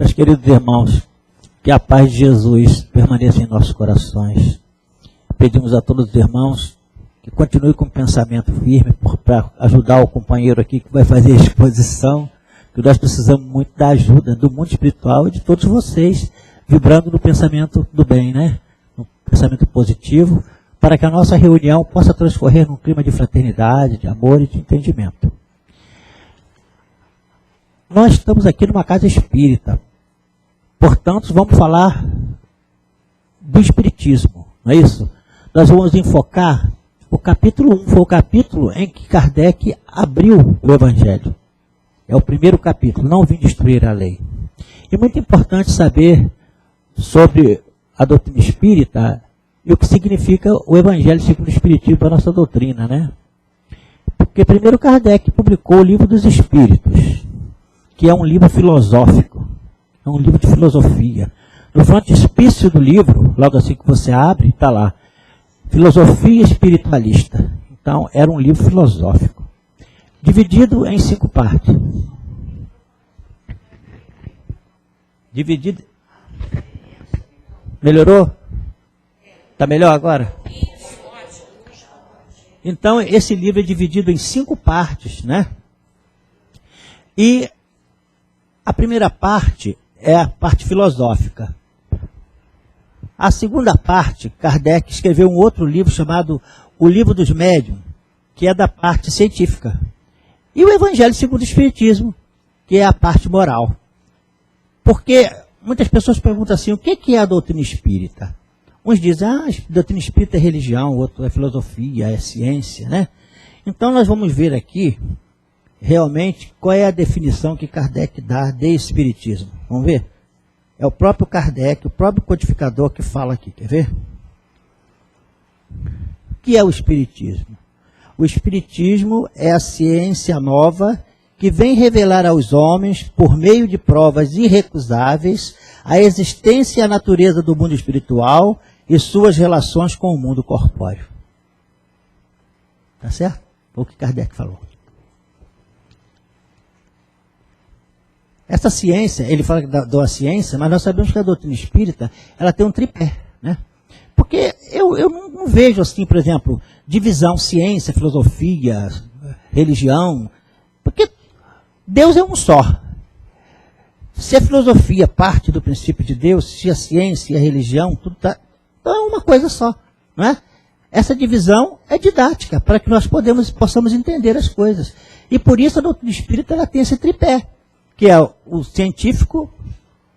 Meus queridos irmãos, que a paz de Jesus permaneça em nossos corações. Pedimos a todos os irmãos que continuem com o pensamento firme para ajudar o companheiro aqui que vai fazer a exposição, que nós precisamos muito da ajuda do mundo espiritual e de todos vocês, vibrando no pensamento do bem, né? No pensamento positivo, para que a nossa reunião possa transcorrer num clima de fraternidade, de amor e de entendimento. Nós estamos aqui numa casa espírita, portanto vamos falar do espiritismo, não é isso? Nós vamos enfocar o capítulo 1, foi o capítulo em que Kardec abriu o Evangelho. É o primeiro capítulo, não vim destruir a lei. E muito importante saber sobre a doutrina espírita e o que significa o Evangelho segundo o Espiritismo para a nossa doutrina, né? Porque primeiro Kardec publicou o Livro dos Espíritos, que é um livro filosófico, é um livro de filosofia. No frontispício do livro, logo assim que você abre, está lá, Filosofia Espiritualista. Então, era um livro filosófico, dividido em 5 partes. Dividido. Melhorou? Está melhor agora? Então, esse livro é dividido em 5 partes, né? E a primeira parte é a parte filosófica. A segunda parte, Kardec escreveu um outro livro chamado O Livro dos Médiuns, que é da parte científica. E o Evangelho segundo o Espiritismo, que é a parte moral. Porque muitas pessoas perguntam assim, o que é a doutrina espírita? Uns dizem, a doutrina espírita é religião, outro é filosofia, é ciência, né? Então nós vamos ver aqui, realmente, qual é a definição que Kardec dá de espiritismo. Vamos ver? É o próprio Kardec, o próprio codificador que fala aqui, quer ver? O que é o espiritismo? O espiritismo é a ciência nova que vem revelar aos homens, por meio de provas irrecusáveis, a existência e a natureza do mundo espiritual e suas relações com o mundo corpóreo. Tá certo? Foi o que Kardec falou. Essa ciência, ele fala da ciência, mas nós sabemos que a doutrina espírita, ela tem um tripé, né? Porque eu não vejo assim, por exemplo, divisão, ciência, filosofia, religião, porque Deus é um só. Se a filosofia parte do princípio de Deus, se a ciência e a religião, tudo tá, então é uma coisa só, não é? Essa divisão é didática, para que nós possamos entender as coisas. E por isso a doutrina espírita ela tem esse tripé, que é o científico,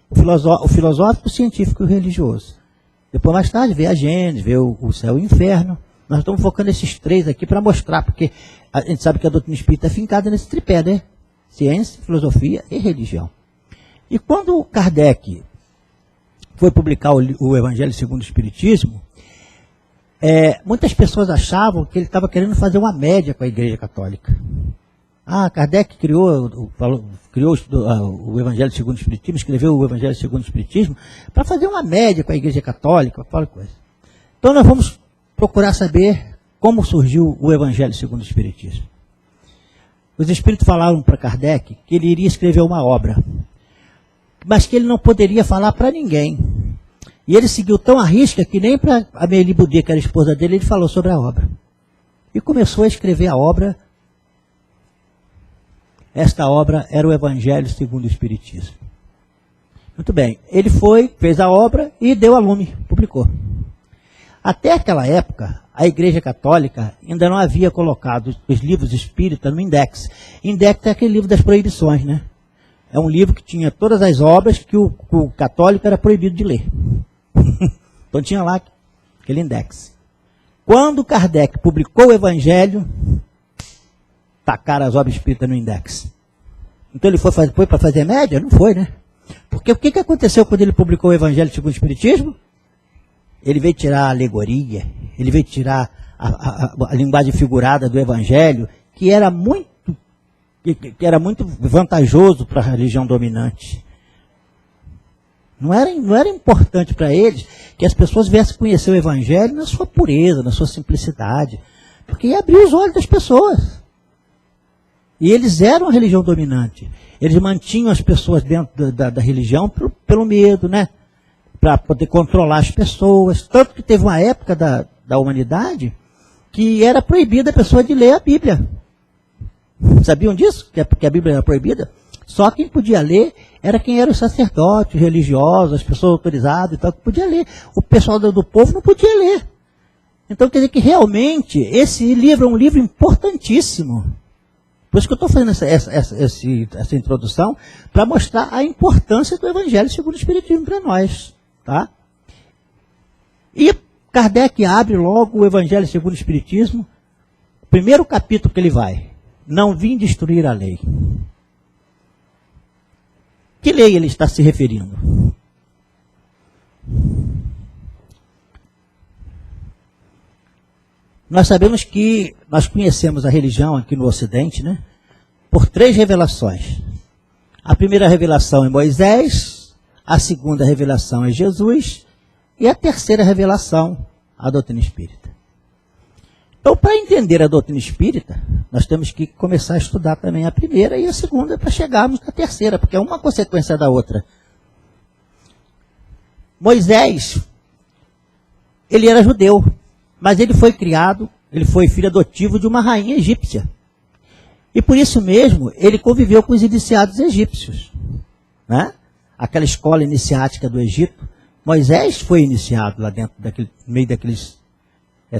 o filosófico, o científico e o religioso. Depois, mais tarde, vê a Gênesis, vê o céu e o inferno. Nós estamos focando esses 3 aqui para mostrar, porque a gente sabe que a doutrina espírita é fincada nesse tripé, né? Ciência, filosofia e religião. E quando Kardec foi publicar o Evangelho segundo o Espiritismo, muitas pessoas achavam que ele estava querendo fazer uma média com a Igreja Católica. Kardec criou o Evangelho segundo o Espiritismo, escreveu o Evangelho segundo o Espiritismo, para fazer uma média com a Igreja Católica, aquela coisa. Então nós vamos procurar saber como surgiu o Evangelho segundo o Espiritismo. Os Espíritos falaram para Kardec que ele iria escrever uma obra, mas que ele não poderia falar para ninguém. E ele seguiu tão à risca que nem para a Amélie Boudet, que era a esposa dele, ele falou sobre a obra. E começou a escrever a obra. Esta obra era o Evangelho segundo o Espiritismo. Muito bem, ele fez a obra e deu a lume, publicou. Até aquela época, a Igreja Católica ainda não havia colocado os livros espíritas no Index. Index é aquele livro das proibições, né? É um livro que tinha todas as obras que o católico era proibido de ler. Então tinha lá aquele Index. Quando Kardec publicou o Evangelho, tacaram as obras espíritas no Index. Então ele foi para fazer média? Não foi, né? Porque o que aconteceu quando ele publicou o Evangelho segundo o Espiritismo? Ele veio tirar a alegoria, ele veio tirar a linguagem figurada do Evangelho, que era muito vantajoso para a religião dominante. Não era importante para eles que as pessoas viessem conhecer o Evangelho na sua pureza, na sua simplicidade, porque ia abrir os olhos das pessoas. E eles eram a religião dominante. Eles mantinham as pessoas dentro da religião pelo medo, né? Para poder controlar as pessoas. Tanto que teve uma época da humanidade que era proibida a pessoa de ler a Bíblia. Sabiam disso? Que a Bíblia era proibida? Só quem podia ler era quem era os sacerdotes, religiosos, as pessoas autorizadas e tal, que podia ler. O pessoal do povo não podia ler. Então quer dizer que realmente esse livro é um livro importantíssimo. Por isso que eu estou fazendo essa introdução, para mostrar a importância do Evangelho segundo o Espiritismo para nós. Tá? E Kardec abre logo o Evangelho segundo o Espiritismo, primeiro capítulo que ele vai: não vim destruir a lei. Que lei ele está se referindo? Nós sabemos que nós conhecemos a religião aqui no Ocidente, né? Por 3 revelações. A primeira revelação é Moisés, a segunda revelação é Jesus, e a terceira revelação, a doutrina espírita. Então, para entender a doutrina espírita, nós temos que começar a estudar também a primeira e a segunda para chegarmos na terceira, porque é uma consequência da outra. Moisés, ele era judeu, mas ele foi criado, ele foi filho adotivo de uma rainha egípcia. E por isso mesmo, ele conviveu com os iniciados egípcios. Né? Aquela escola iniciática do Egito, Moisés foi iniciado lá dentro, no meio daqueles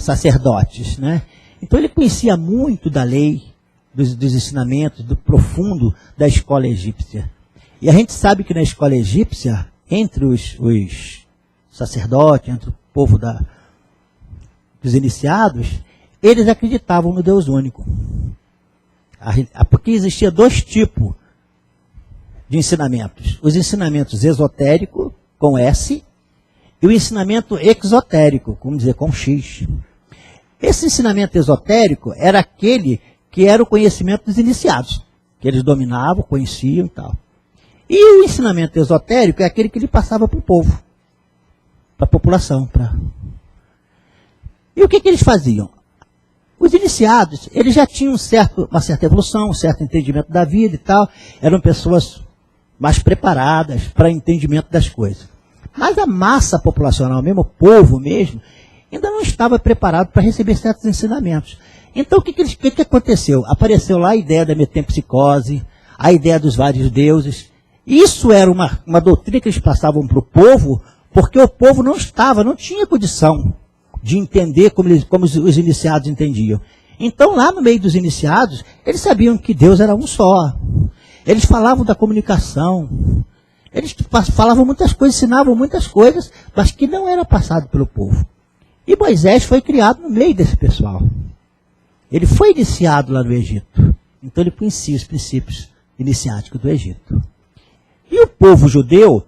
sacerdotes. Né? Então ele conhecia muito da lei, dos ensinamentos, do profundo da escola egípcia. E a gente sabe que na escola egípcia, entre os sacerdotes, entre o povo dos iniciados, eles acreditavam no Deus único. Porque existia 2 tipos de ensinamentos. Os ensinamentos esotéricos, com S, e o ensinamento exotérico, como dizer, com X. Esse ensinamento esotérico era aquele que era o conhecimento dos iniciados, que eles dominavam, conheciam e tal. E o ensinamento esotérico é aquele que ele passava para o povo, para a população. E o que eles faziam? Os iniciados, eles já tinham uma certa evolução, um certo entendimento da vida e tal, eram pessoas mais preparadas para o entendimento das coisas. Mas a massa populacional, mesmo o povo mesmo, ainda não estava preparado para receber certos ensinamentos. Então o que aconteceu? Apareceu lá a ideia da metempsicose, a ideia dos vários deuses. Isso era uma doutrina que eles passavam para o povo, porque o povo não tinha condição de entender como os iniciados entendiam. Então, lá no meio dos iniciados, eles sabiam que Deus era um só. Eles falavam da comunicação. Eles falavam muitas coisas, ensinavam muitas coisas, mas que não era passado pelo povo. E Moisés foi criado no meio desse pessoal. Ele foi iniciado lá no Egito. Então, ele conhecia os princípios iniciáticos do Egito. E o povo judeu,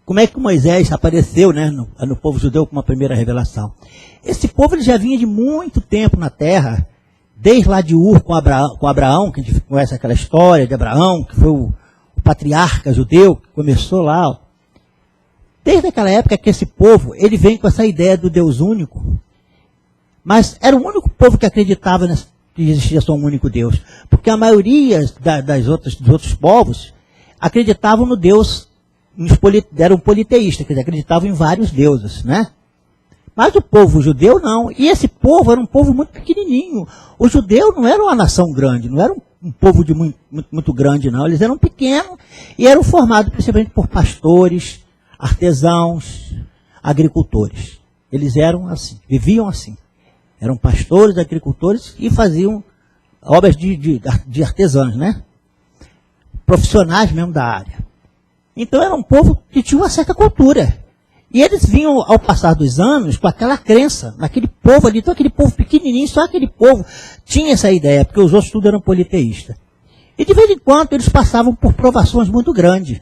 como é que Moisés apareceu, né, no povo judeu com uma primeira revelação? Esse povo ele já vinha de muito tempo na terra, desde lá de Ur com Abraão, que a gente conhece aquela história de Abraão, que foi o patriarca judeu, que começou lá. Ó. Desde aquela época que esse povo, ele vem com essa ideia do Deus único, mas era o único povo que acreditava que existia só um único Deus, porque a maioria dos outros povos acreditavam no Deus, eram politeístas, quer dizer, acreditavam em vários deuses, né? Mas o povo judeu não, e esse povo era um povo muito pequenininho. O judeu não era uma nação grande, não era um povo de muito grande não, eles eram pequenos e eram formados principalmente por pastores, artesãos, agricultores. Eles eram assim, viviam assim. Eram pastores, agricultores e faziam obras de artesãos, né? Profissionais mesmo da área. Então era um povo que tinha uma certa cultura. E eles vinham, ao passar dos anos, com aquela crença, naquele povo ali, então aquele povo pequenininho, só aquele povo tinha essa ideia, porque os outros tudo eram politeístas. E de vez em quando eles passavam por provações muito grandes.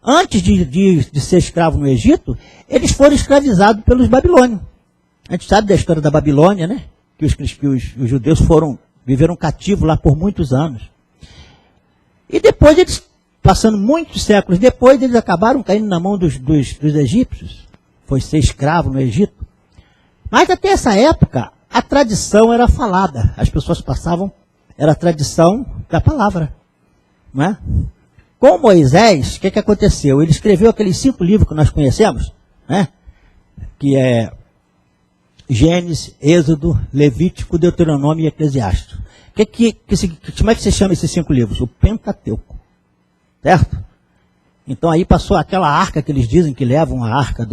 Antes de ser escravo no Egito, eles foram escravizados pelos babilônios. A gente sabe da história da Babilônia, né? Que os judeus viveram cativos lá por muitos anos. E depois eles, passando muitos séculos depois, eles acabaram caindo na mão dos egípcios. Foi ser escravo no Egito. Mas até essa época, a tradição era falada. As pessoas passavam Era a tradição da palavra, não é? Com Moisés, o que aconteceu? Ele escreveu aqueles 5 livros que nós conhecemos, né? Que é Gênesis, Êxodo, Levítico, Deuteronômio e Eclesiastes. Como é que se chama esses 5 livros? O Pentateuco, certo? Então aí passou aquela arca que eles dizem que levam, a arca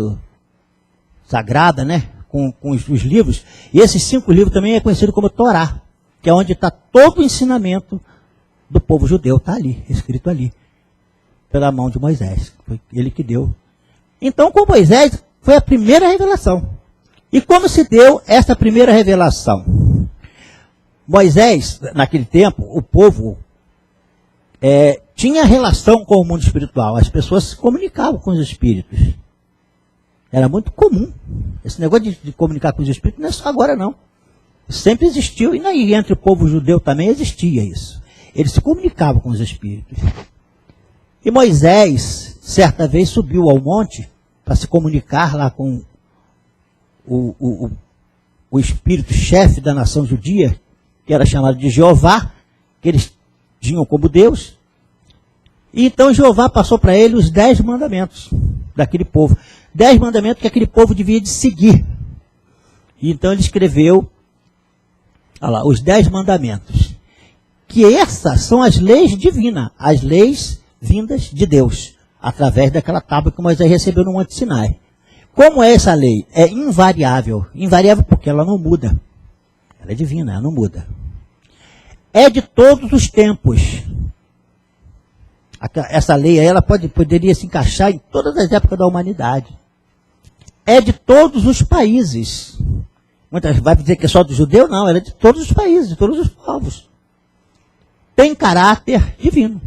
sagrada, né? Com os livros. E esses 5 livros também é conhecido como Torá, que é onde está todo o ensinamento do povo judeu, está ali, escrito ali, pela mão de Moisés. Foi ele que deu. Então, com Moisés, foi a primeira revelação. E como se deu essa primeira revelação? Moisés, naquele tempo, o povo tinha relação com o mundo espiritual. As pessoas se comunicavam com os espíritos. Era muito comum. Esse negócio de comunicar com os espíritos não é só agora, não. Sempre existiu, e aí entre o povo judeu também existia isso. Eles se comunicavam com os espíritos. E Moisés, certa vez, subiu ao monte para se comunicar lá com o espírito-chefe da nação judia, que era chamado de Jeová, que eles tinham como Deus. E então Jeová passou para ele os 10 mandamentos daquele povo. 10 mandamentos que aquele povo devia de seguir. E então ele escreveu os 10 mandamentos. Que essas são as leis divinas, as leis vindas de Deus, através daquela tábua que Moisés recebeu no Monte Sinai. Como é essa lei? É invariável. Invariável porque ela não muda. Ela é divina, ela não muda. É de todos os tempos. Essa lei aí, ela poderia se encaixar em todas as épocas da humanidade. É de todos os países. Muitas vai dizer que é só do judeu? Não, ela é de todos os países, de todos os povos. Tem caráter divino.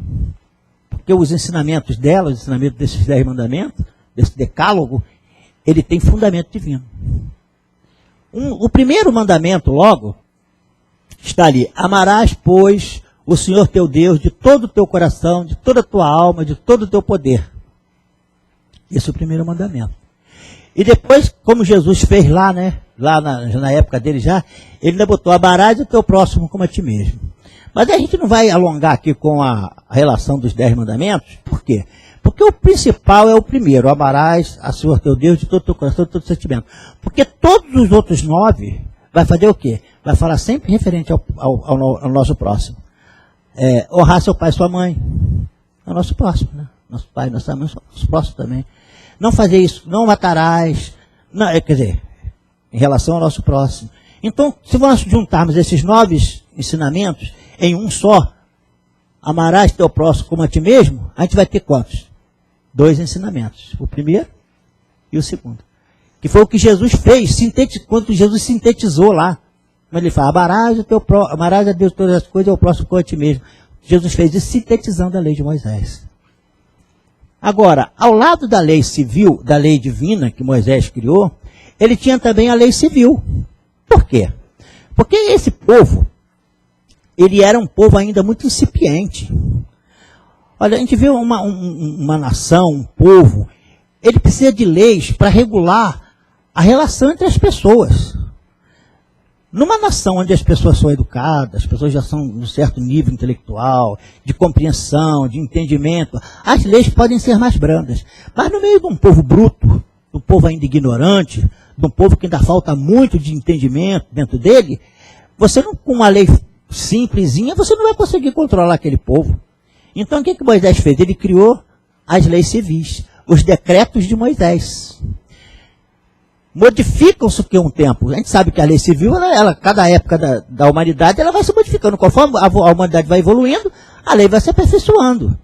Porque os ensinamentos dela, os ensinamentos desses 10 mandamentos, desse decálogo, ele tem fundamento divino. O primeiro mandamento, logo, está ali. Amarás, pois, o Senhor teu Deus de todo o teu coração, de toda a tua alma, de todo o teu poder. Esse é o primeiro mandamento. E depois, como Jesus fez lá, né? Lá na época dele já, ele ainda botou: amarás o teu próximo como a ti mesmo. Mas a gente não vai alongar aqui com a relação dos 10 mandamentos. Por quê? Porque o principal é o primeiro: amarás a Senhor teu Deus de todo o teu coração, de todo o sentimento. Porque todos os outros 9 vai fazer o quê? Vai falar sempre referente ao nosso próximo. Honrar seu pai e sua mãe. É o nosso próximo, né? Nosso pai e nossa mãe são os próximos também. Não fazer isso, não matarás. Não, quer dizer, em relação ao nosso próximo. Então, se nós juntarmos esses 9 ensinamentos em um só, amarás teu próximo como a ti mesmo, a gente vai ter quantos? 2 ensinamentos. O primeiro e o segundo. Que foi o que Jesus fez, quando Jesus sintetizou lá. Mas ele fala: amarás a Deus todas as coisas e ao próximo como a ti mesmo. Jesus fez isso sintetizando a lei de Moisés. Agora, ao lado da lei civil, da lei divina que Moisés criou, ele tinha também a lei civil. Por quê? Porque esse povo, ele era um povo ainda muito incipiente. Olha, a gente vê uma nação, um povo, ele precisa de leis para regular a relação entre as pessoas. Numa nação onde as pessoas são educadas, as pessoas já são de um certo nível intelectual, de compreensão, de entendimento, as leis podem ser mais brandas. Mas no meio de um povo bruto, de um povo ainda ignorante, de um povo que ainda falta muito de entendimento dentro dele, você não, com uma lei simplesinha, você não vai conseguir controlar aquele povo. Então o que Moisés fez? Ele criou as leis civis, os decretos de Moisés. Modificam-se com um tempo. A gente sabe que a lei civil, cada época da humanidade, ela vai se modificando. Conforme a humanidade vai evoluindo, a lei vai se aperfeiçoando.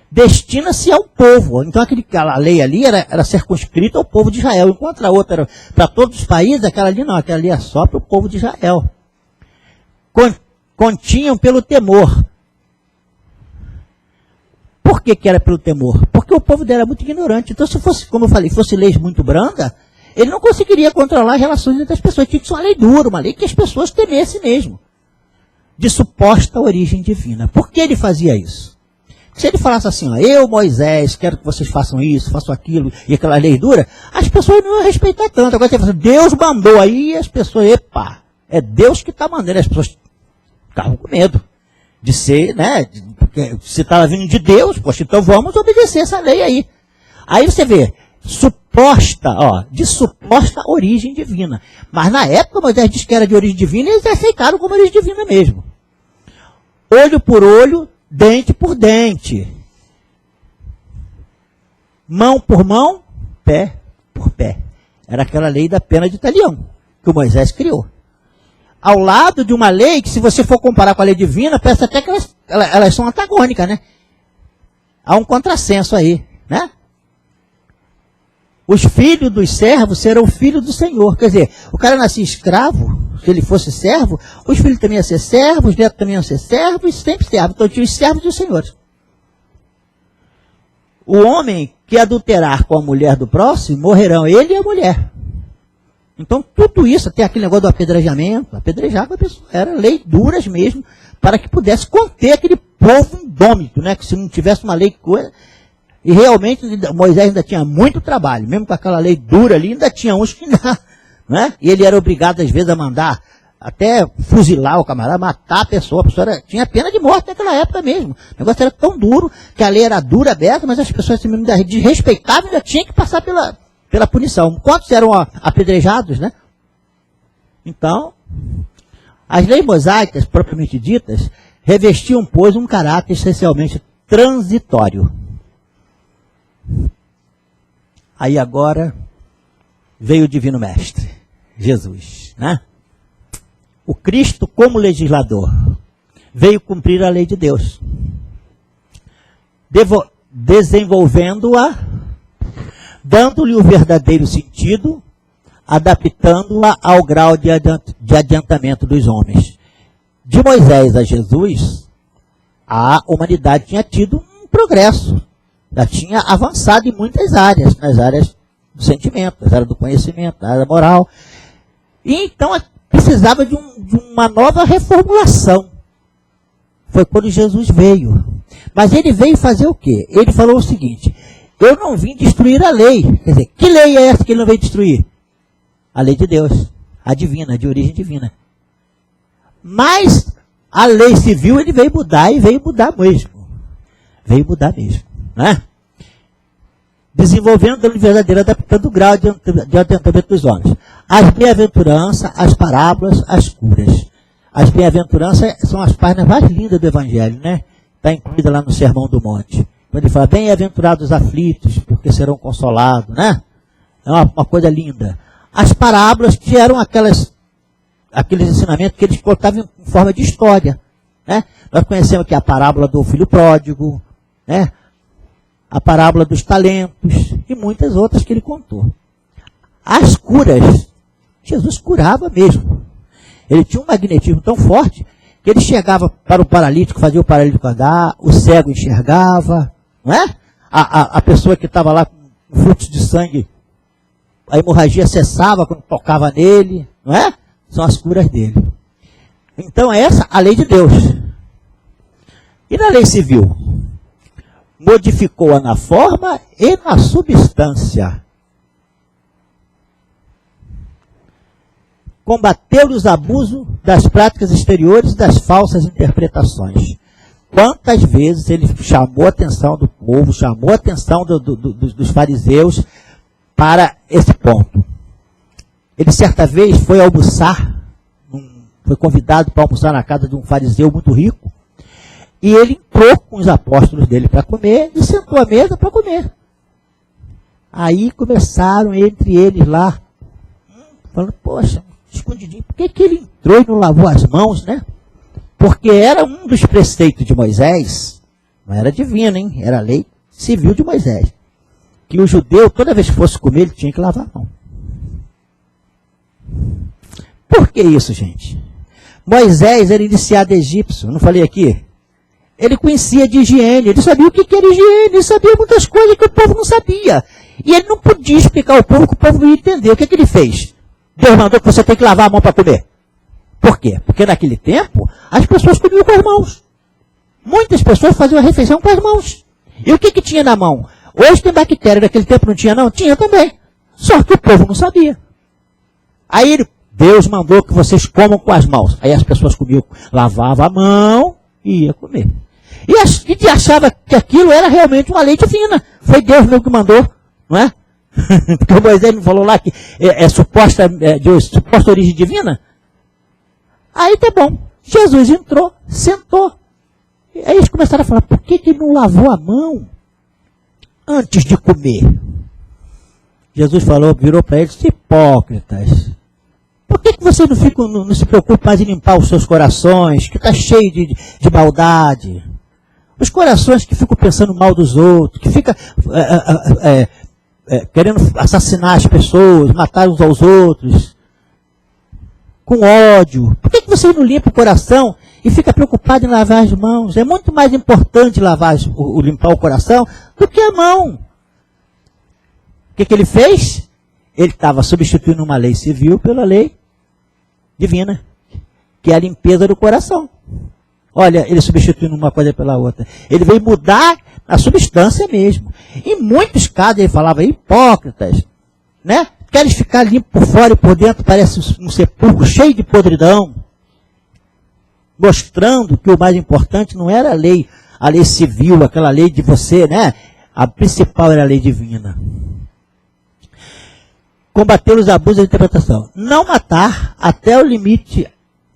Destina-se ao povo. Então aquela lei ali era circunscrita ao povo de Israel. Enquanto a outra era para todos os países, aquela ali não. Aquela ali é só para o povo de Israel. Continham pelo temor. Por que era pelo temor? Porque o povo dela era muito ignorante. Então se fosse, como eu falei, fosse leis muito brandas, ele não conseguiria controlar as relações entre as pessoas. Tinha que ser uma lei dura, uma lei que as pessoas temessem mesmo. De suposta origem divina. Por que ele fazia isso? Se ele falasse assim: eu, Moisés, quero que vocês façam isso, façam aquilo, e aquela lei dura, as pessoas não iam respeitar tanto. Agora você fala assim: Deus mandou aí, e as pessoas, epa, é Deus que está mandando. As pessoas Ficavam com medo de ser, né? Porque se estava vindo de Deus, poxa, então vamos obedecer essa lei aí. Aí você vê, de suposta origem divina. Mas na época Moisés disse que era de origem divina e eles aceitaram como origem divina mesmo. Olho por olho, dente por dente. Mão por mão, pé por pé. Era aquela lei da pena de talião, que o Moisés criou. Ao lado de uma lei que, se você for comparar com a lei divina, parece até que elas são antagônicas, né? Há um contrassenso aí, né? Os filhos dos servos serão filhos do Senhor. Quer dizer, o cara nascia escravo, se ele fosse servo, os filhos também iam ser servos, os netos também iam ser servos, sempre servos. Então tinha os servos e os senhores. O homem que adulterar com a mulher do próximo, morrerão ele e a mulher. Então tudo isso, tem aquele negócio do apedrejamento, apedrejava a pessoa, eram leis duras mesmo, para que pudesse conter aquele povo indômito, né? Que se não tivesse uma lei coisa. E realmente Moisés ainda tinha muito trabalho, mesmo com aquela lei dura ali, ainda tinha uns que ainda, né? E ele era obrigado às vezes a mandar até fuzilar o camarada, matar a pessoa tinha pena de morte naquela época mesmo. O negócio era tão duro, que a lei era dura, aberta, mas as pessoas se desrespeitavam e ainda tinham que passar pela punição. Quantos eram apedrejados, né? Então, as leis mosaicas, propriamente ditas, revestiam, pois, um caráter essencialmente transitório. Aí agora veio o Divino Mestre, Jesus, né? O Cristo, como legislador, veio cumprir a lei de Deus, desenvolvendo-a, dando-lhe o verdadeiro sentido, adaptando-a ao grau de adiantamento dos homens. De Moisés a Jesus, a humanidade tinha tido um progresso, já tinha avançado em muitas áreas, nas áreas do sentimento, nas áreas do conhecimento, na área moral. E então precisava de uma nova reformulação. Foi quando Jesus veio. Mas ele veio fazer o quê? Ele falou o seguinte: eu não vim destruir a lei. Quer dizer, que lei é essa que ele não veio destruir? A lei de Deus, a divina, de origem divina. Mas a lei civil ele veio mudar, e veio mudar mesmo. Veio mudar mesmo, né? Desenvolvendo a verdadeira, adaptando o grau de adiantamento dos homens. As bem-aventuranças, as parábolas, as curas. As bem-aventuranças são as páginas mais lindas do Evangelho, né? Está incluída lá no Sermão do Monte. Quando ele fala, bem-aventurados os aflitos, porque serão consolados, né? É uma coisa linda. As parábolas, que eram aqueles ensinamentos que eles contavam em forma de história, né? Nós conhecemos aqui a parábola do filho pródigo, né? A parábola dos talentos e muitas outras que ele contou. As curas, Jesus curava mesmo. Ele tinha um magnetismo tão forte que ele chegava para o paralítico, fazia o paralítico andar, o cego enxergava, não é? A pessoa que estava lá com fluxo de sangue, a hemorragia cessava quando tocava nele, não é? São as curas dele. Então essa a lei de Deus. E na lei civil? Modificou-a na forma e na substância. Combateu os abusos das práticas exteriores e das falsas interpretações. Quantas vezes ele chamou a atenção do povo, chamou a atenção dos fariseus para esse ponto. Ele certa vez foi almoçar, foi convidado para almoçar na casa de um fariseu muito rico, e ele entrou com os apóstolos dele para comer e sentou à mesa para comer. Aí começaram entre eles lá, falando, poxa, escondidinho, por que ele entrou e não lavou as mãos, né? Porque era um dos preceitos de Moisés, não era divino, hein? Era a lei civil de Moisés, que o judeu, toda vez que fosse comer, ele tinha que lavar a mão. Por que isso, gente? Moisés era iniciado egípcio, eu não falei aqui? Ele conhecia de higiene, ele sabia o que era higiene, ele sabia muitas coisas que o povo não sabia. E ele não podia explicar ao povo que o povo não ia entender. O que ele fez? Deus mandou que você tem que lavar a mão para comer. Por quê? Porque naquele tempo, as pessoas comiam com as mãos. Muitas pessoas faziam a refeição com as mãos. E o que tinha na mão? Hoje tem bactéria, naquele tempo não tinha não? Tinha também. Só que o povo não sabia. Aí ele Deus mandou que vocês comam com as mãos. Aí as pessoas comiam, lavavam a mão e ia comer. E achava que aquilo era realmente uma lei divina. Foi Deus mesmo que mandou, não é? Porque o Moisés não falou lá que é suposta origem divina? Aí tá bom. Jesus entrou, sentou. Aí eles começaram a falar, por que ele não lavou a mão antes de comer? Jesus falou, virou para eles, hipócritas. Por que vocês não se preocupam mais em limpar os seus corações, que está cheio de maldade? Os corações que ficam pensando mal dos outros, que ficam querendo assassinar as pessoas, matar uns aos outros, com ódio. Por que vocês não limpam o coração e ficam preocupados em lavar as mãos? É muito mais importante limpar o coração do que a mão. O que ele fez? Ele estava substituindo uma lei civil pela lei divina, que é a limpeza do coração. Olha, ele substituindo uma coisa pela outra. Ele veio mudar a substância mesmo. Em muitos casos ele falava, hipócritas, né? Querem ficar limpo por fora e por dentro, parece um sepulcro cheio de podridão. Mostrando que o mais importante não era a lei civil, aquela lei de você, né? A principal era a lei divina. Combater os abusos da interpretação. Não matar até o limite,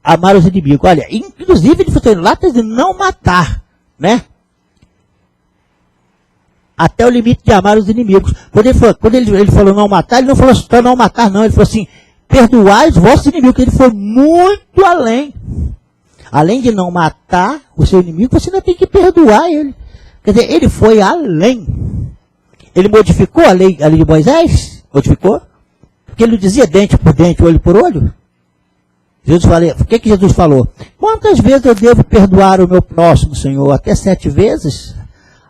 amar os inimigos. Olha, inclusive ele falou lá, está dizendo não matar, né? Até o limite de amar os inimigos. Quando ele falou não matar, ele não falou só não matar, não. Ele falou assim, perdoai os vossos inimigos. Ele foi muito além. Além de não matar o seu inimigo, você ainda tem que perdoar ele. Quer dizer, ele foi além. Ele modificou a lei de Moisés? Modificou? Porque ele não dizia dente por dente, olho por olho. O que Jesus falou? Quantas vezes eu devo perdoar o meu próximo, Senhor? Até 7 vezes?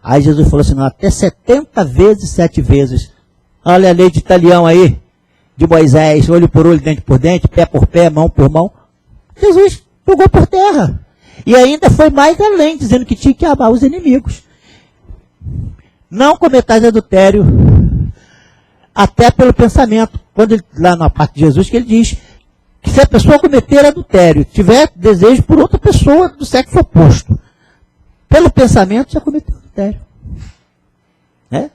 Aí Jesus falou assim, não, até 70 vezes 7 vezes. Olha a lei de Italião aí, de Moisés, olho por olho, dente por dente, pé por pé, mão por mão. Jesus jogou por terra. E ainda foi mais além, dizendo que tinha que amar os inimigos. Não cometais adultério, até pelo pensamento. Quando lá na parte de Jesus, que ele diz que se a pessoa cometer adultério, tiver desejo por outra pessoa do sexo oposto, pelo pensamento já cometeu adultério. Né?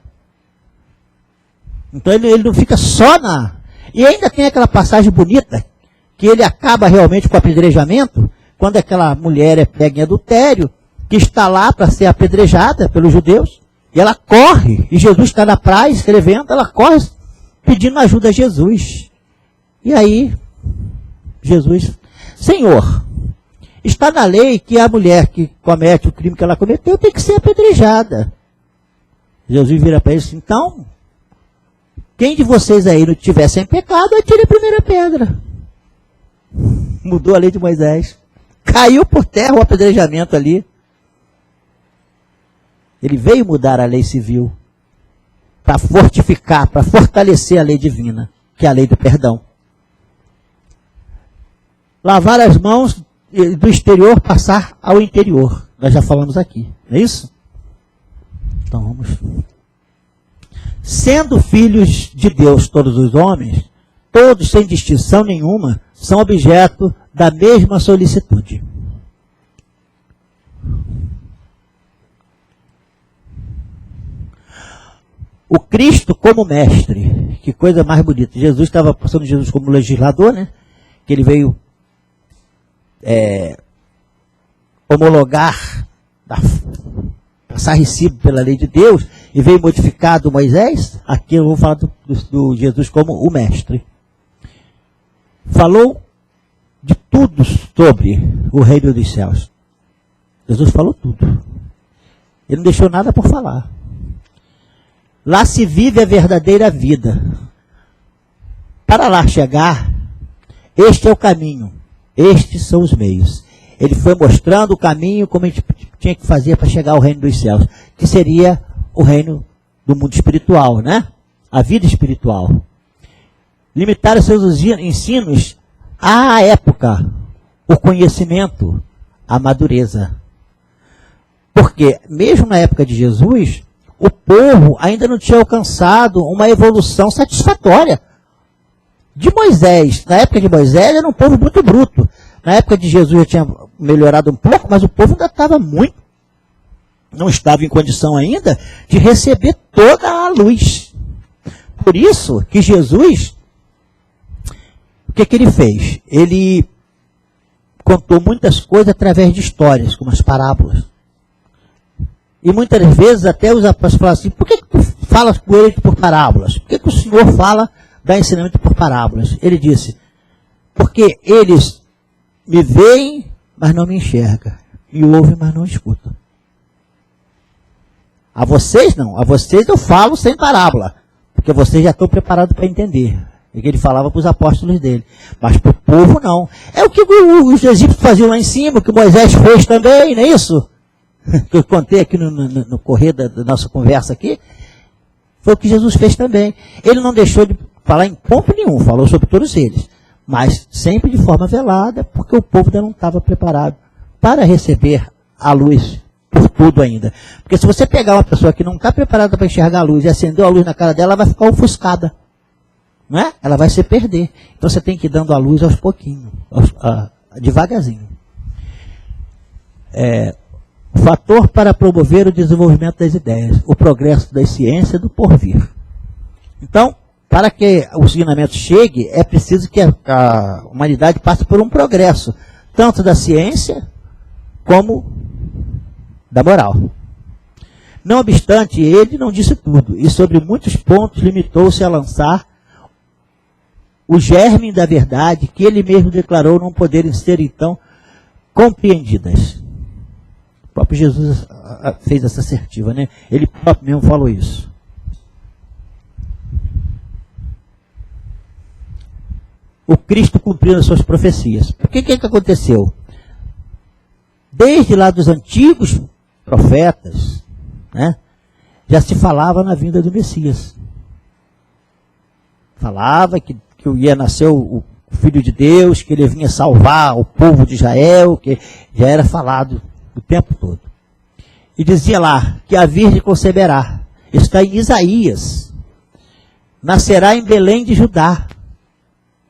Então ele não fica só na... E ainda tem aquela passagem bonita, que ele acaba realmente com o apedrejamento, quando aquela mulher é pega em adultério, que está lá para ser apedrejada pelos judeus, e ela corre, e Jesus está na praia escrevendo, ela corre pedindo ajuda a Jesus. E aí, Jesus, Senhor, está na lei que a mulher que comete o crime que ela cometeu tem que ser apedrejada. Jesus vira para ele assim, então, quem de vocês aí não tiver sem pecado, atire a primeira pedra. Mudou a lei de Moisés. Caiu por terra o apedrejamento ali. Ele veio mudar a lei civil para fortificar, para fortalecer a lei divina, que é a lei do perdão. Lavar as mãos do exterior, passar ao interior. Nós já falamos aqui, não é isso? Então vamos. Sendo filhos de Deus todos os homens, todos sem distinção nenhuma, são objeto da mesma solicitude. O Cristo como mestre, que coisa mais bonita. Jesus estava passando Jesus como legislador, né? Que ele veio homologar, passar recibo pela lei de Deus, e veio modificar do Moisés. Aqui eu vou falar do Jesus como o mestre. Falou de tudo sobre o reino dos céus. Jesus falou tudo. Ele não deixou nada por falar. Lá se vive a verdadeira vida. Para lá chegar, este é o caminho, estes são os meios. Ele foi mostrando o caminho como a gente tinha que fazer para chegar ao reino dos céus, que seria o reino do mundo espiritual, né? A vida espiritual. Limitaram seus ensinos à época, o conhecimento, a madureza. Porque mesmo na época de Jesus, o povo ainda não tinha alcançado uma evolução satisfatória. de Moisés. Na época de Moisés era um povo muito bruto. Na época de Jesus já tinha melhorado um pouco, mas o povo ainda estava não estava em condição ainda de receber toda a luz. Por isso que Jesus, o que ele fez? Ele contou muitas coisas através de histórias, como as parábolas. E muitas vezes até os apóstolos falam assim, por que tu falas com eles por parábolas? Por que o Senhor dá ensinamento por parábolas? Ele disse, porque eles me veem, mas não me enxergam. Me ouvem, mas não escutam. A vocês não. A vocês eu falo sem parábola. Porque vocês já estão preparados para entender. É que ele falava para os apóstolos dele. Mas para o povo não. É o que os egípcios faziam lá em cima, o que Moisés fez também, não é isso? Que eu contei aqui no correr da nossa conversa aqui. Foi o que Jesus fez também. Ele não deixou de falar em ponto nenhum. Falou sobre todos eles. Mas sempre de forma velada, porque o povo ainda não estava preparado para receber a luz por tudo ainda. Porque se você pegar uma pessoa que não está preparada para enxergar a luz e acender a luz na cara dela, ela vai ficar ofuscada. Não é? Ela vai se perder. Então você tem que ir dando a luz aos pouquinhos, devagarzinho. Fator para promover o desenvolvimento das ideias, o progresso da ciência do porvir. Então, para que o ensinamento chegue, é preciso que a humanidade passe por um progresso, tanto da ciência como da moral. Não obstante, ele não disse tudo, e sobre muitos pontos limitou-se a lançar o germe da verdade que ele mesmo declarou não poderem ser, então, compreendidas. O próprio Jesus fez essa assertiva, né? Ele próprio mesmo falou isso. O Cristo cumprindo as suas profecias. O que aconteceu? Desde lá dos antigos profetas, né, já se falava na vinda do Messias. Falava que ia nascer o Filho de Deus, que ele vinha salvar o povo de Israel, que já era falado o tempo todo. E dizia lá que a Virgem conceberá. Está em Isaías. Nascerá em Belém de Judá,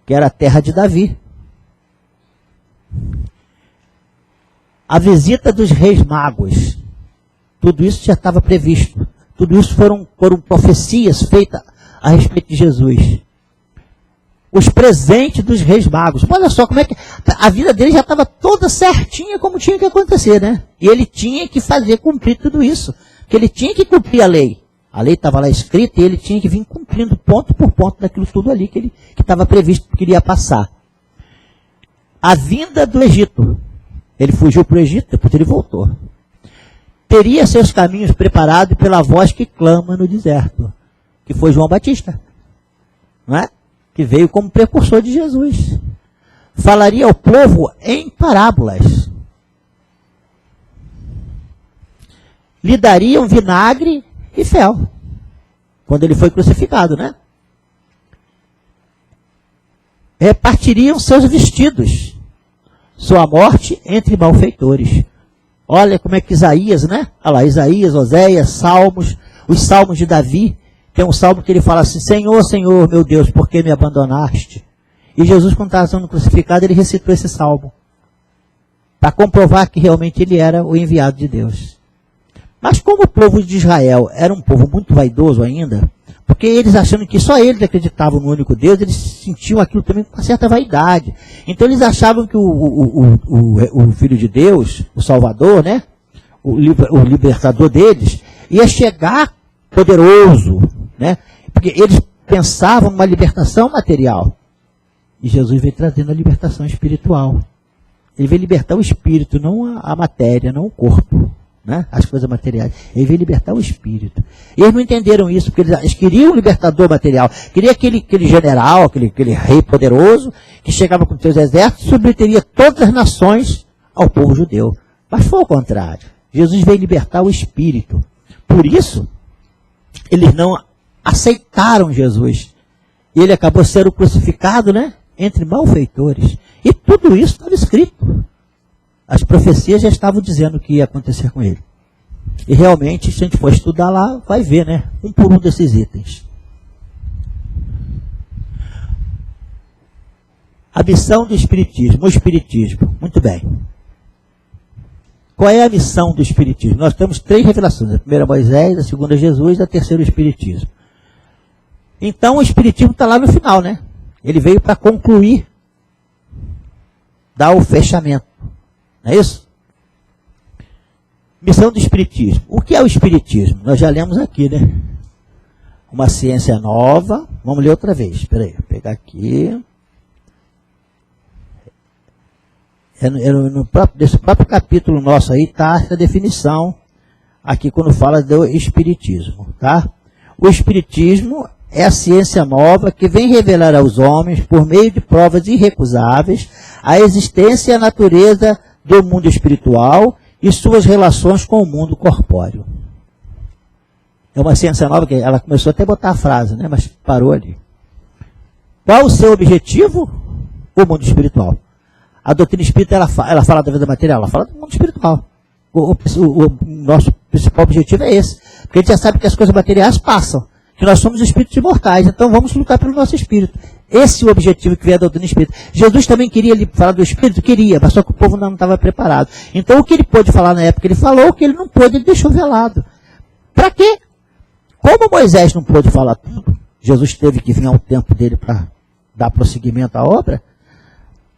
que era a terra de Davi. A visita dos reis magos, tudo isso já estava previsto. Tudo isso foram profecias feitas a respeito de Jesus. Os presentes dos reis magos. Olha só como é que a vida dele já estava toda certinha como tinha que acontecer, né? E ele tinha que fazer cumprir tudo isso. Porque ele tinha que cumprir a lei. A lei estava lá escrita e ele tinha que vir cumprindo ponto por ponto daquilo tudo ali que estava previsto que iria passar. A vinda do Egito. Ele fugiu para o Egito, depois ele voltou. Teria seus caminhos preparados pela voz que clama no deserto. Que foi João Batista. Não é? Que veio como precursor de Jesus. Falaria ao povo em parábolas. Lhe dariam vinagre e fel. Quando ele foi crucificado, né? Repartiriam seus vestidos. Sua morte entre malfeitores. Olha como é que Isaías, né? Olha lá, Isaías, Oséias, Salmos, os Salmos de Davi. Tem um salmo que ele fala assim, Senhor, Senhor, meu Deus, por que me abandonaste? E Jesus, quando estava sendo crucificado, ele recitou esse salmo. Para comprovar que realmente ele era o enviado de Deus. Mas como o povo de Israel era um povo muito vaidoso ainda, porque eles achando que só eles acreditavam no único Deus, eles sentiam aquilo também com uma certa vaidade. Então eles achavam que o Filho de Deus, o Salvador, né? O libertador deles, ia chegar poderoso, né? Porque eles pensavam numa libertação material. E Jesus veio trazendo a libertação espiritual. Ele veio libertar o espírito, não a matéria, não o corpo, né? As coisas materiais. Ele veio libertar o espírito. E eles não entenderam isso, porque eles queriam um libertador material. Queria aquele general, aquele rei poderoso, que chegava com seus exércitos e submeteria todas as nações ao povo judeu. Mas foi o contrário. Jesus veio libertar o espírito. Por isso, eles não aceitaram Jesus. E ele acabou sendo crucificado, né? Entre malfeitores. E tudo isso estava escrito. As profecias já estavam dizendo o que ia acontecer com ele. E realmente, se a gente for estudar lá, vai ver, né? Um por um desses itens. A missão do Espiritismo, o Espiritismo. Muito bem. Qual é a missão do Espiritismo? Nós temos 3 revelações. A primeira é Moisés, a segunda é Jesus, a terceira é o Espiritismo. Então o Espiritismo está lá no final, né? Ele veio para concluir, dar o fechamento. Não é isso? Missão do Espiritismo. O que é o Espiritismo? Nós já lemos aqui, né? Uma ciência nova. Vamos ler outra vez. Espera aí, vou pegar aqui. Desse próprio capítulo nosso aí está essa definição, aqui quando fala do Espiritismo, tá? O Espiritismo é a ciência nova que vem revelar aos homens, por meio de provas irrecusáveis, a existência e a natureza do mundo espiritual e suas relações com o mundo corpóreo. É uma ciência nova que ela começou até a botar a frase, né? Mas parou ali. Qual o seu objetivo? O mundo espiritual. A doutrina espírita, ela fala da vida material, ela fala do mundo espiritual. O nosso principal objetivo é esse. Porque a gente já sabe que as coisas materiais passam, que nós somos espíritos imortais, então vamos lutar pelo nosso espírito. Esse é o objetivo que veio a doutrina espírita. Jesus também queria falar do espírito? Queria, mas só que o povo não estava preparado. Então o que ele pôde falar na época, ele falou, o que ele não pôde, ele deixou velado. Para quê? Como Moisés não pôde falar tudo, Jesus teve que vir ao tempo dele para dar prosseguimento à obra,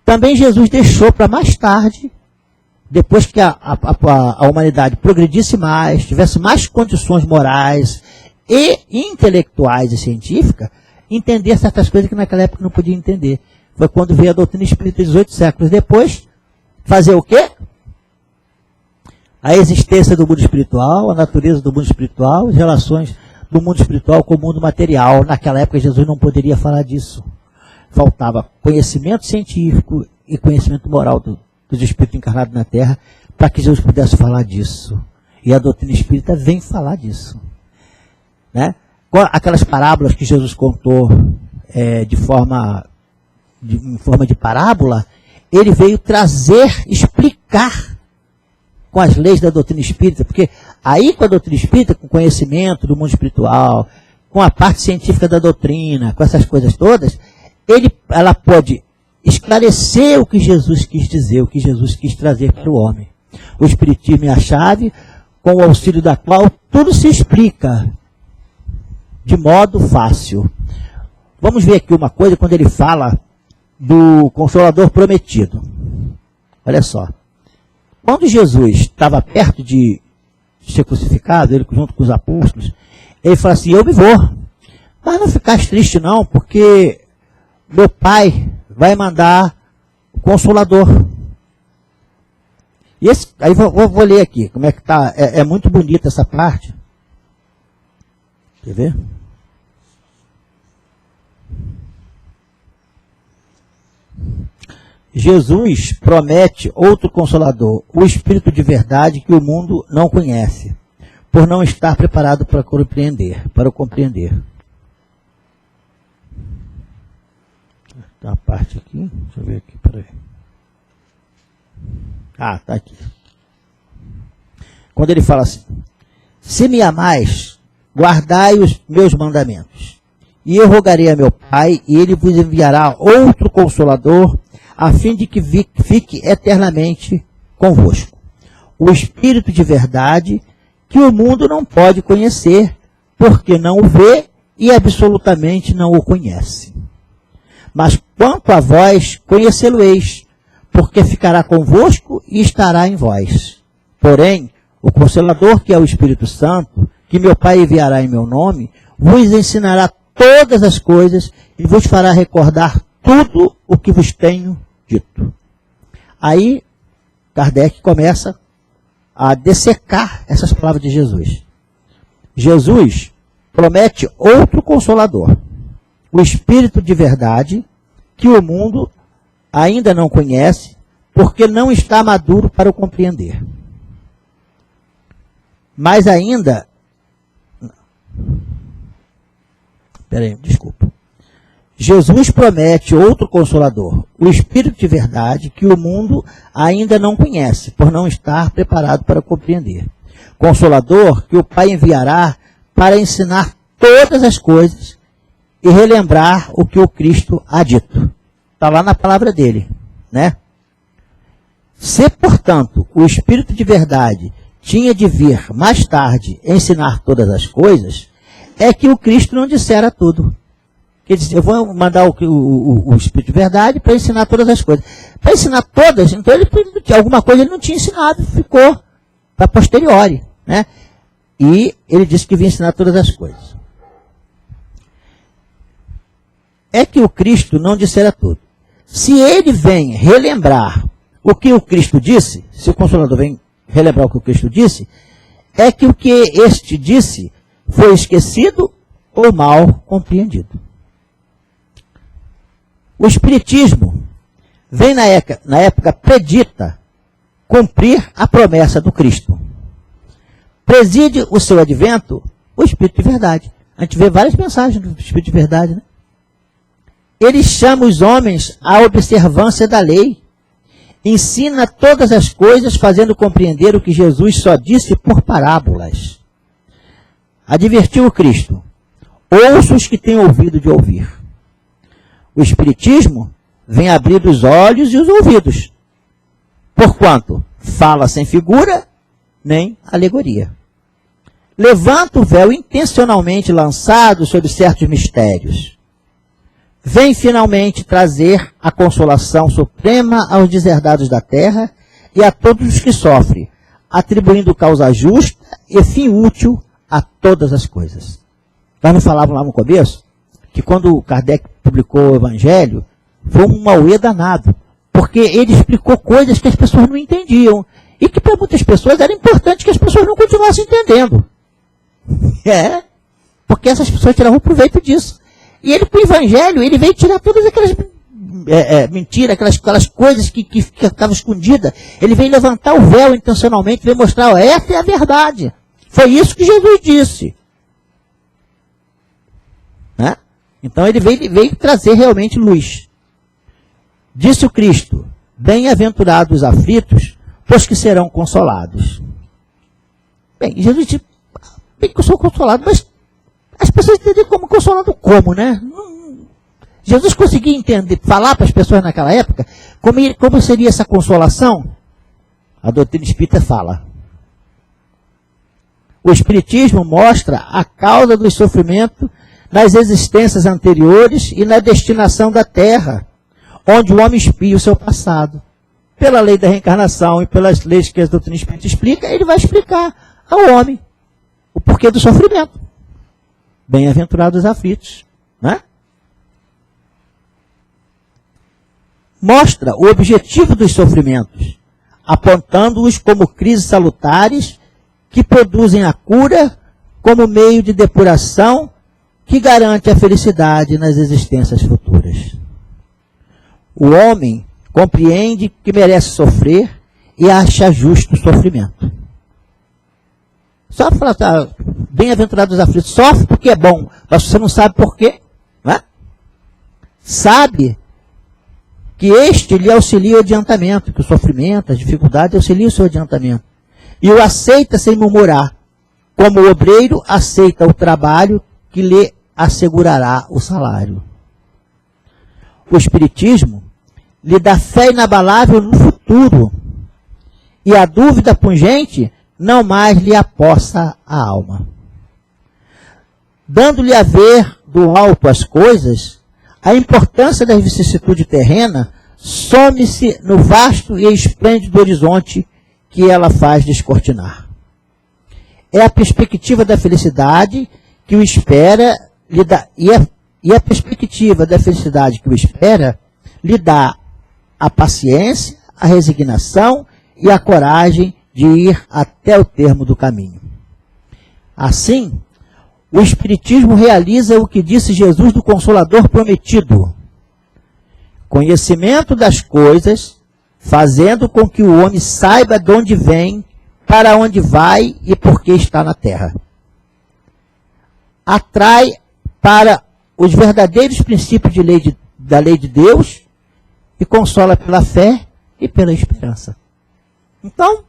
também Jesus deixou para mais tarde, depois que a humanidade progredisse mais, tivesse mais condições morais e intelectuais e científicas, entender certas coisas que naquela época não podia entender. Foi quando veio a doutrina espírita 18 séculos depois, fazer o quê? A existência do mundo espiritual, a natureza do mundo espiritual, as relações do mundo espiritual com o mundo material. Naquela época Jesus não poderia falar disso. Faltava conhecimento científico e conhecimento moral dos espíritos encarnados na Terra para que Jesus pudesse falar disso. E a doutrina espírita vem falar disso. Né? Aquelas parábolas que Jesus contou em forma de parábola, ele veio trazer, explicar com as leis da doutrina espírita, porque aí com a doutrina espírita, com o conhecimento do mundo espiritual, com a parte científica da doutrina, com essas coisas todas, ela pode esclarecer o que Jesus quis dizer, o que Jesus quis trazer para o homem. O Espiritismo é a chave, com o auxílio da qual tudo se explica de modo fácil. Vamos ver aqui uma coisa quando ele fala do Consolador prometido. Olha só. Quando Jesus estava perto de ser crucificado, ele junto com os apóstolos, ele fala assim, eu me vou. Mas não ficaste triste não, porque meu Pai vai mandar o Consolador. E aí vou ler aqui, como é que está. É muito bonita essa parte. Quer ver? Jesus promete outro Consolador, o Espírito de verdade que o mundo não conhece, por não estar preparado para compreender. Tem uma parte aqui, deixa eu ver aqui, peraí. Ah, tá aqui. Quando ele fala assim, se me amais, guardai os meus mandamentos, e eu rogarei a meu Pai, e ele vos enviará outro Consolador, a fim de que fique eternamente convosco. O Espírito de verdade, que o mundo não pode conhecer, porque não o vê e absolutamente não o conhece. Mas quanto a vós, conhecê-lo-eis, porque ficará convosco e estará em vós. Porém, o Consolador, que é o Espírito Santo, que meu Pai enviará em meu nome, vos ensinará todas as coisas e vos fará recordar tudo o que vos tenho dito. Aí, Kardec começa a dissecar essas palavras de Jesus. Jesus promete outro Consolador, o Espírito de verdade, que o mundo ainda não conhece, porque não está maduro para o compreender. Mas ainda... desculpa. Jesus promete outro Consolador, o Espírito de verdade, que o mundo ainda não conhece, por não estar preparado para compreender. Consolador que o Pai enviará para ensinar todas as coisas e relembrar o que o Cristo há dito. Está lá na palavra dele, né? Se, portanto, o Espírito de verdade tinha de vir mais tarde ensinar todas as coisas, é que o Cristo não dissera tudo. Ele disse, eu vou mandar o Espírito de verdade para ensinar todas as coisas. Para ensinar todas, então alguma coisa ele não tinha ensinado, ficou para posteriori, né? E ele disse que vinha ensinar todas as coisas. É que o Cristo não dissera tudo. Se ele vem relembrar o que o Cristo disse, se o Consolador vem relembrar o que o Cristo disse, é que o que este disse foi esquecido ou mal compreendido. O Espiritismo vem na época predita cumprir a promessa do Cristo. Preside o seu advento o Espírito de verdade. A gente vê várias mensagens do Espírito de verdade, né? Ele chama os homens à observância da lei. Ensina todas as coisas, fazendo compreender o que Jesus só disse por parábolas. Advertiu o Cristo: ouça os que têm ouvido de ouvir. O Espiritismo vem abrir os olhos e os ouvidos, porquanto fala sem figura nem alegoria. Levanta o véu intencionalmente lançado sobre certos mistérios. Vem finalmente trazer a consolação suprema aos deserdados da terra e a todos os que sofrem, atribuindo causa justa e fim útil a todas as coisas. Nós não falávamos lá no começo que quando Kardec publicou o Evangelho, foi um auê danado, porque ele explicou coisas que as pessoas não entendiam, e que para muitas pessoas era importante que as pessoas não continuassem entendendo. Porque essas pessoas tiravam proveito disso. E ele, com o Evangelho, ele veio tirar todas aquelas mentiras, aquelas coisas que ficavam escondidas. Ele veio levantar o véu intencionalmente, veio mostrar, essa é a verdade. Foi isso que Jesus disse. Né? Então ele veio trazer realmente luz. Disse o Cristo: bem-aventurados os aflitos, pois que serão consolados. Bem, Jesus disse, bem que eu sou consolado, mas as pessoas entendem como consolado como, né? Jesus conseguia entender, falar para as pessoas naquela época como seria essa consolação? A doutrina espírita fala. O Espiritismo mostra a causa do sofrimento nas existências anteriores e na destinação da Terra, onde o homem expia o seu passado. Pela lei da reencarnação e pelas leis que a doutrina espírita explica, ele vai explicar ao homem o porquê do sofrimento. Bem-aventurados os aflitos, né? Mostra o objetivo dos sofrimentos, apontando-os como crises salutares que produzem a cura como meio de depuração que garante a felicidade nas existências futuras. O homem compreende que merece sofrer e acha justo o sofrimento. Só falar, tá, bem-aventurados os aflitos, sofre porque é bom, mas você não sabe por quê, né? Sabe que este lhe auxilia o adiantamento, que o sofrimento, as dificuldades auxiliam o seu adiantamento. E o aceita sem murmurar, como o obreiro aceita o trabalho que lhe assegurará o salário. O Espiritismo lhe dá fé inabalável no futuro, e a dúvida pungente não mais lhe apossa a alma. Dando-lhe a ver do alto as coisas, a importância da vicissitude terrena some-se no vasto e esplêndido horizonte que ela faz descortinar. É a perspectiva da felicidade que o espera, lhe dá, e a perspectiva da felicidade que o espera lhe dá a paciência, a resignação e a coragem de ir até o termo do caminho. Assim, o Espiritismo realiza o que disse Jesus do Consolador prometido: conhecimento das coisas, fazendo com que o homem saiba de onde vem, para onde vai e por que está na terra. Atrai para os verdadeiros princípios da lei de Deus e consola pela fé e pela esperança. Então,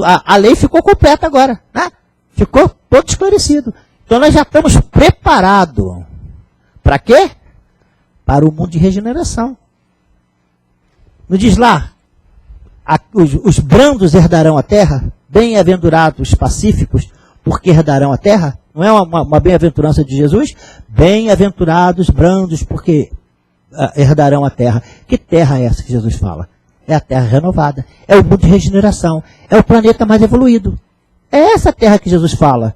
a lei ficou completa agora, né? Ficou todo esclarecido. Então nós já estamos preparados. Para quê? Para o mundo de regeneração. Não diz lá, os brandos herdarão a terra? Bem-aventurados os pacíficos, porque herdarão a terra? Não é uma bem-aventurança de Jesus? Bem-aventurados brandos, porque herdarão a terra. Que terra é essa que Jesus fala? É a terra renovada, é o mundo de regeneração, é o planeta mais evoluído. É essa terra que Jesus fala.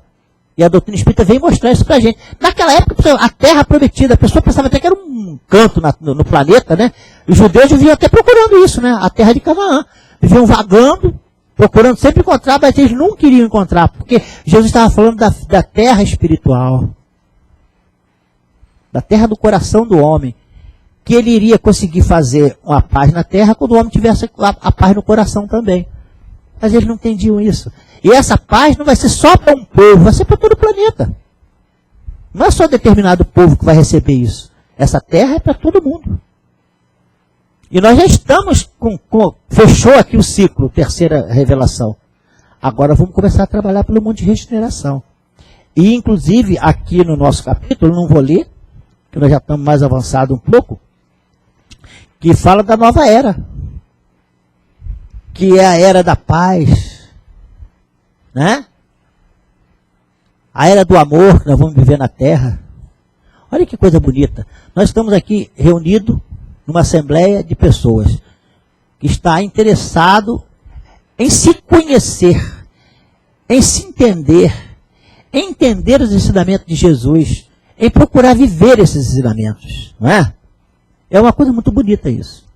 E a doutrina espírita vem mostrar isso pra gente. Naquela época, a terra prometida, a pessoa pensava até que era um canto no planeta, né? Os judeus viviam até procurando isso, né? A terra de Canaã. Viviam vagando, procurando sempre encontrar, mas eles não queriam encontrar, porque Jesus estava falando da terra espiritual. Da terra do coração do homem. Que ele iria conseguir fazer uma paz na terra quando o homem tivesse a paz no coração também. Mas eles não entendiam isso. E essa paz não vai ser só para um povo, vai ser para todo o planeta. Não é só determinado povo que vai receber isso. Essa terra é para todo mundo. E nós já estamos fechou aqui o ciclo, terceira revelação. Agora vamos começar a trabalhar pelo mundo de regeneração. E inclusive aqui no nosso capítulo, não vou ler, que nós já estamos mais avançados um pouco, que fala da nova era. Que é a era da paz, né? A era do amor que nós vamos viver na terra. Olha que coisa bonita. Nós estamos aqui reunidos numa assembleia de pessoas que está interessado em se conhecer, em se entender, em entender os ensinamentos de Jesus, em procurar viver esses ensinamentos, não é? É uma coisa muito bonita isso.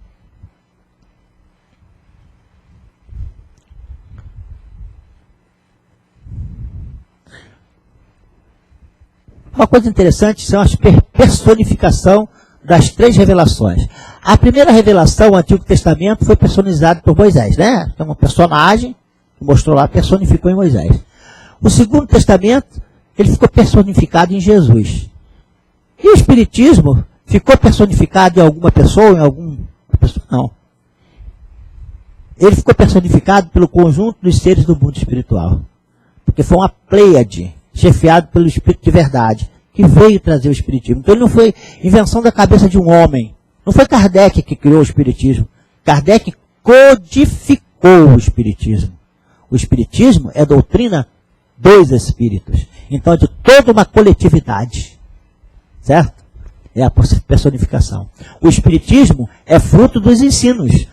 Uma coisa interessante são as personificação das três revelações. A primeira revelação, o Antigo Testamento, foi personalizado por Moisés, né? É uma personagem que mostrou lá, personificou em Moisés. O Segundo Testamento, ele ficou personificado em Jesus. E o Espiritismo ficou personificado em alguma pessoa, não. Ele ficou personificado pelo conjunto dos seres do mundo espiritual. Porque foi uma pleiade, chefiado pelo Espírito de verdade, que veio trazer o Espiritismo. Então ele não foi invenção da cabeça de um homem. Não foi Kardec que criou o Espiritismo. Kardec codificou o Espiritismo. O Espiritismo é doutrina dos Espíritos. Então é de toda uma coletividade. Certo? É a personificação. O Espiritismo é fruto dos ensinos,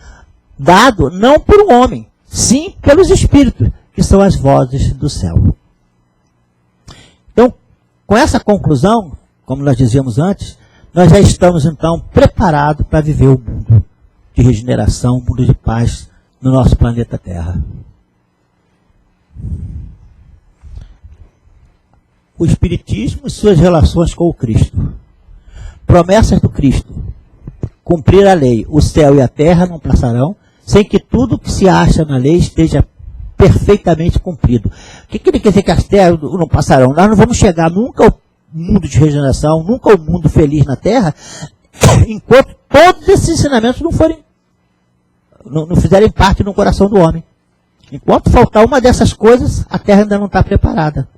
dado não por um homem, sim pelos Espíritos, que são as vozes do céu. Então, com essa conclusão, como nós dizíamos antes, nós já estamos então preparados para viver o mundo de regeneração, o mundo de paz no nosso planeta Terra. O Espiritismo e suas relações com o Cristo. Promessas do Cristo. Cumprir a lei. O céu e a terra não passarão, sem que tudo que se acha na lei esteja perfeitamente cumprido. O que ele quer dizer que as terras não passarão? Nós não vamos chegar nunca ao mundo de regeneração, nunca ao mundo feliz na terra, enquanto todos esses ensinamentos não fizerem parte no coração do homem. Enquanto faltar uma dessas coisas, a terra ainda não está preparada.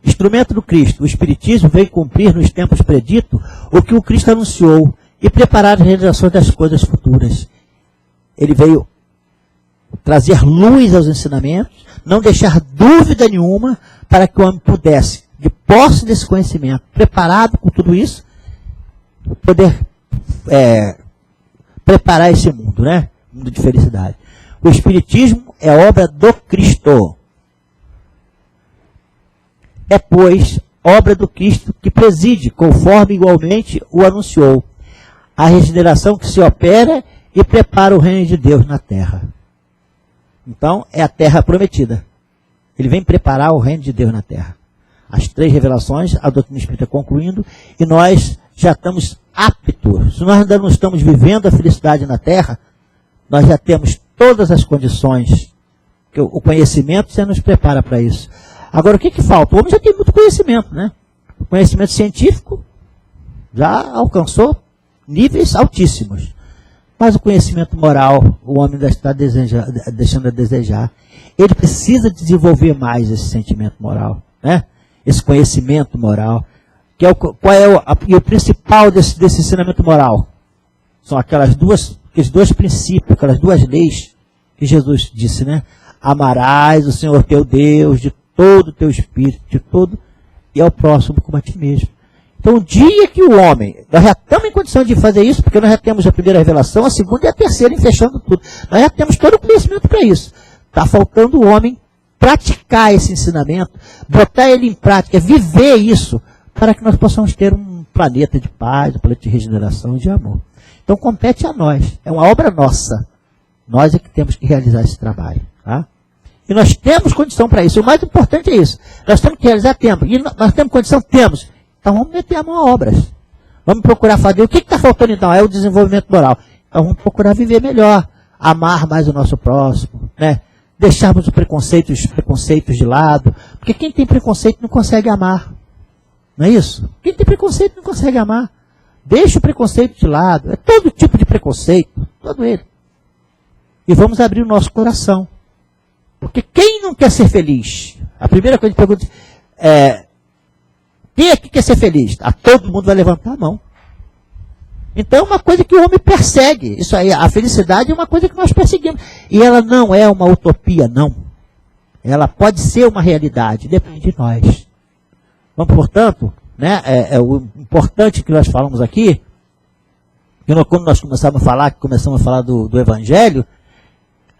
Instrumento do Cristo, o Espiritismo veio cumprir nos tempos preditos o que o Cristo anunciou e preparar as realizações das coisas futuras. Ele veio trazer luz aos ensinamentos, não deixar dúvida nenhuma para que o homem pudesse, de posse desse conhecimento, preparado com tudo isso, poder preparar esse mundo, né? Mundo de felicidade. O Espiritismo é obra do Cristo. É, pois, obra do Cristo que preside, conforme igualmente o anunciou, a regeneração que se opera e prepara o reino de Deus na terra. Então, é a terra prometida. Ele vem preparar o reino de Deus na terra. As três revelações, a doutrina espírita concluindo, e nós já estamos aptos. Se nós ainda não estamos vivendo a felicidade na terra, nós já temos todas as condições, que o conhecimento já nos prepara para isso. Agora, o que falta? O homem já tem muito conhecimento, né? O conhecimento científico já alcançou níveis altíssimos. Mas o conhecimento moral, o homem ainda está deixando a desejar. Ele precisa desenvolver mais esse sentimento moral, né? Esse conhecimento moral. E o principal desse ensinamento moral? São aqueles aqueles dois princípios, aquelas duas leis que Jesus disse, né? Amarás o Senhor teu Deus de todo o teu espírito, de todo, e ao próximo como a ti mesmo. Então, o dia que o homem, nós já estamos em condição de fazer isso, porque nós já temos a primeira revelação, a segunda e a terceira, fechando tudo. Nós já temos todo o conhecimento para isso. Está faltando o homem praticar esse ensinamento, botar ele em prática, viver isso, para que nós possamos ter um planeta de paz, um planeta de regeneração e de amor. Então, compete a nós. É uma obra nossa. Nós é que temos que realizar esse trabalho. Tá? E nós temos condição para isso. O mais importante é isso. Nós temos que realizar tempo. E nós temos condição? Temos. Então vamos meter a mão a obras. Vamos procurar fazer. O que está faltando então? É o desenvolvimento moral. Então vamos procurar viver melhor. Amar mais o nosso próximo. Né? Deixarmos os preconceitos de lado. Porque quem tem preconceito não consegue amar. Não é isso? Quem tem preconceito não consegue amar. Deixa o preconceito de lado. É todo tipo de preconceito. Todo ele. E vamos abrir o nosso coração. Porque quem não quer ser feliz? A primeira coisa que pergunta é: quem é que quer ser feliz? Todo mundo vai levantar a mão. Então é uma coisa que o homem persegue. Isso aí, a felicidade é uma coisa que nós perseguimos. E ela não é uma utopia, não. Ela pode ser uma realidade, depende de nós. Vamos, portanto, né, o importante que nós falamos aqui, que quando nós começamos a falar do Evangelho,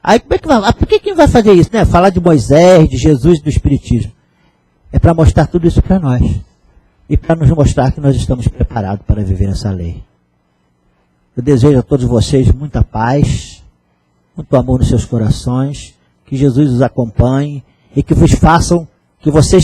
aí como é que vai? Por que vai fazer isso? Né? Falar de Moisés, de Jesus e do Espiritismo. É para mostrar tudo isso para nós. E para nos mostrar que nós estamos preparados para viver essa lei. Eu desejo a todos vocês muita paz, muito amor nos seus corações, que Jesus os acompanhe e que vocês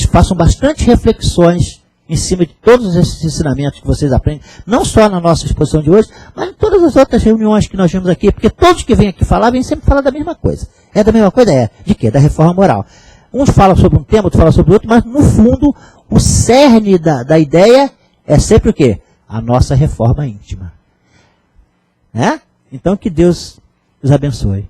façam bastante reflexões em cima de todos esses ensinamentos que vocês aprendem, não só na nossa exposição de hoje, mas em todas as outras reuniões que nós vemos aqui, porque todos que vêm aqui falar, vêm sempre falar da mesma coisa. É da mesma coisa? É. De quê? Da reforma moral. Uns falam sobre um tema, outros falam sobre outro, mas no fundo, o cerne da ideia é sempre o quê? A nossa reforma íntima. Né? Então que Deus os abençoe.